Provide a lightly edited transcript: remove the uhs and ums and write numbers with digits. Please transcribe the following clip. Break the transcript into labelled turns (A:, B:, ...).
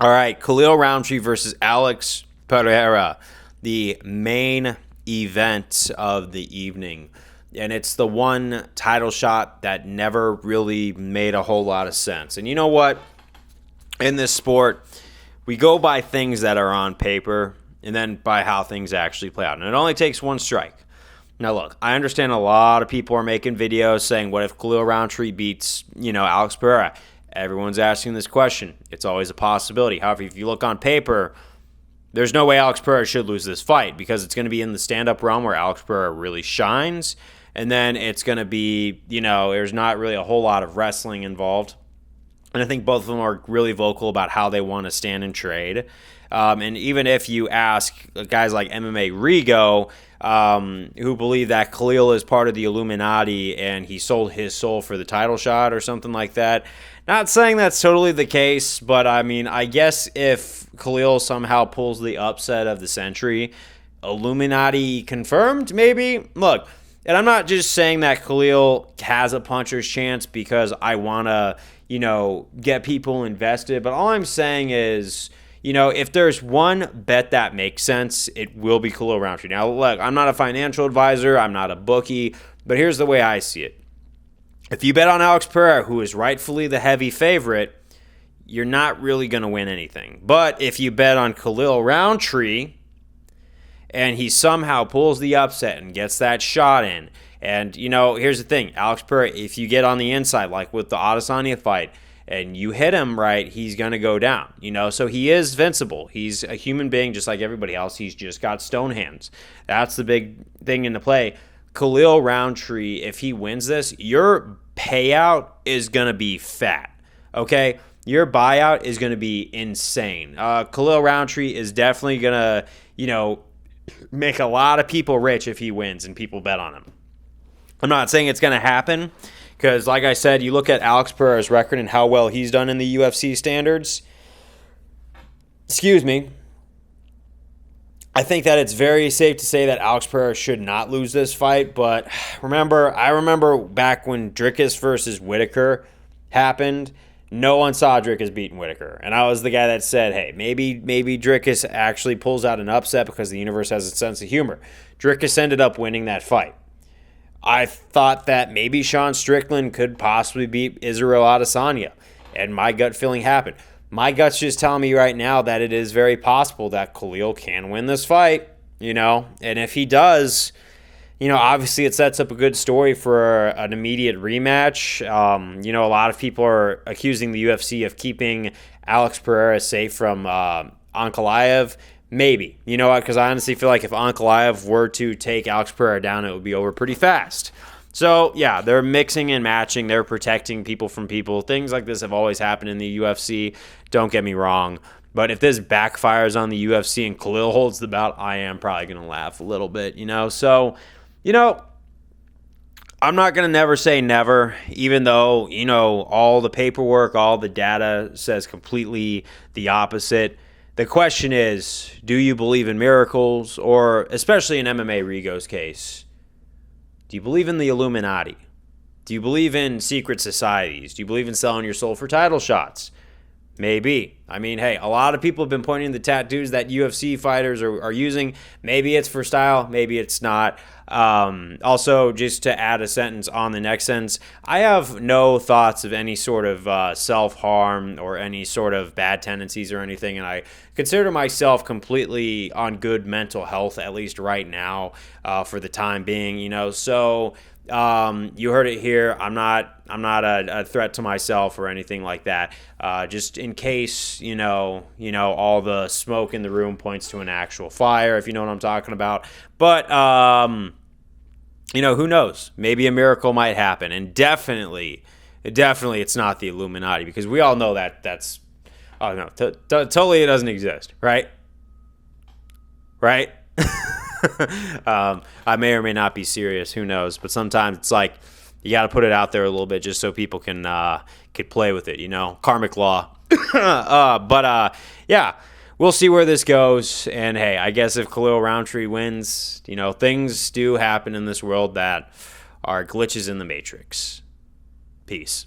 A: All right, Khalil Roundtree versus Alex Pereira, the main event of the evening. And it's the one title shot that never really made a whole lot of sense. And you know what? In this sport, we go by things that are on paper and then by how things actually play out. And it only takes one strike. Now, look, I understand a lot of people are making videos saying, what if Khalil Roundtree beats, Alex Pereira? Everyone's asking this question. It's always a possibility. However, if you look on paper, there's no way Alex Pereira should lose this fight because it's going to be in the stand-up realm where Alex Pereira really shines. And then it's going to be, there's not really a whole lot of wrestling involved. And I think both of them are really vocal about how they want to stand and trade. And even if you ask guys like MMA Rigo, who believe that Khalil is part of the Illuminati and he sold his soul for the title shot or something like that. Not saying that's totally the case, but I mean, I guess if Khalil somehow pulls the upset of the century, Illuminati confirmed, maybe? Look, and I'm not just saying that Khalil has a puncher's chance because I want to, get people invested, but all I'm saying is, if there's one bet that makes sense, it will be Khalil Roundtree. Now, look, I'm not a financial advisor. I'm not a bookie. But here's the way I see it. If you bet on Alex Pereira, who is rightfully the heavy favorite, you're not really going to win anything. But if you bet on Khalil Roundtree and he somehow pulls the upset and gets that shot in, and, here's the thing. Alex Pereira, if you get on the inside, like with the Adesanya fight, and you hit him right, he's going to go down, So he is invincible. He's a human being just like everybody else. He's just got stone hands. That's the big thing in the play. Khalil Roundtree, if he wins this, your payout is going to be fat, okay? Your buyout is going to be insane. Khalil Roundtree is definitely going to, make a lot of people rich if he wins and people bet on him. I'm not saying it's going to happen. Because, like I said, you look at Alex Pereira's record and how well he's done in the UFC standards. Excuse me. I think that it's very safe to say that Alex Pereira should not lose this fight. But I remember back when Dricus versus Whitaker happened, no one saw Dricus beating Whitaker. And I was the guy that said, hey, maybe Dricus actually pulls out an upset because the universe has a sense of humor. Dricus ended up winning that fight. I thought that maybe Sean Strickland could possibly beat Israel Adesanya, and my gut feeling happened. My gut's just telling me right now that it is very possible that Khalil can win this fight, and if he does, obviously it sets up a good story for an immediate rematch. A lot of people are accusing the UFC of keeping Alex Pereira safe from Ankalaev. Maybe. You know what? Because I honestly feel like if Ankalaev were to take Alex Pereira down, it would be over pretty fast. So, yeah, they're mixing and matching. They're protecting people from people. Things like this have always happened in the UFC. Don't get me wrong. But if this backfires on the UFC and Khalil holds the belt, I am probably going to laugh a little bit, So, I'm not going to never say never, even though, all the paperwork, all the data says completely the opposite. The question is, do you believe in miracles, or especially in MMA Rigo's case, do you believe in the Illuminati? Do you believe in secret societies? Do you believe in selling your soul for title shots? Maybe. I mean, hey, a lot of people have been pointing the tattoos that UFC fighters are using. Maybe it's for style. Maybe it's not. Also, just to add a sentence on the next sentence, I have no thoughts of any sort of self-harm or any sort of bad tendencies or anything, and I consider myself completely on good mental health, at least right now, for the time being, So you heard it here. I'm not a threat to myself or anything like that. Just in case, all the smoke in the room points to an actual fire, if you know what I'm talking about. But, who knows? Maybe a miracle might happen. And definitely it's not the Illuminati, because we all know that's, oh no, totally it doesn't exist, right? Right? I may or may not be serious. Who knows? But sometimes it's like you got to put it out there a little bit just so people can play with it. Karmic law. Yeah, we'll see where this goes. And hey, I guess if Khalil Roundtree wins, things do happen in this world that are glitches in the Matrix. Peace.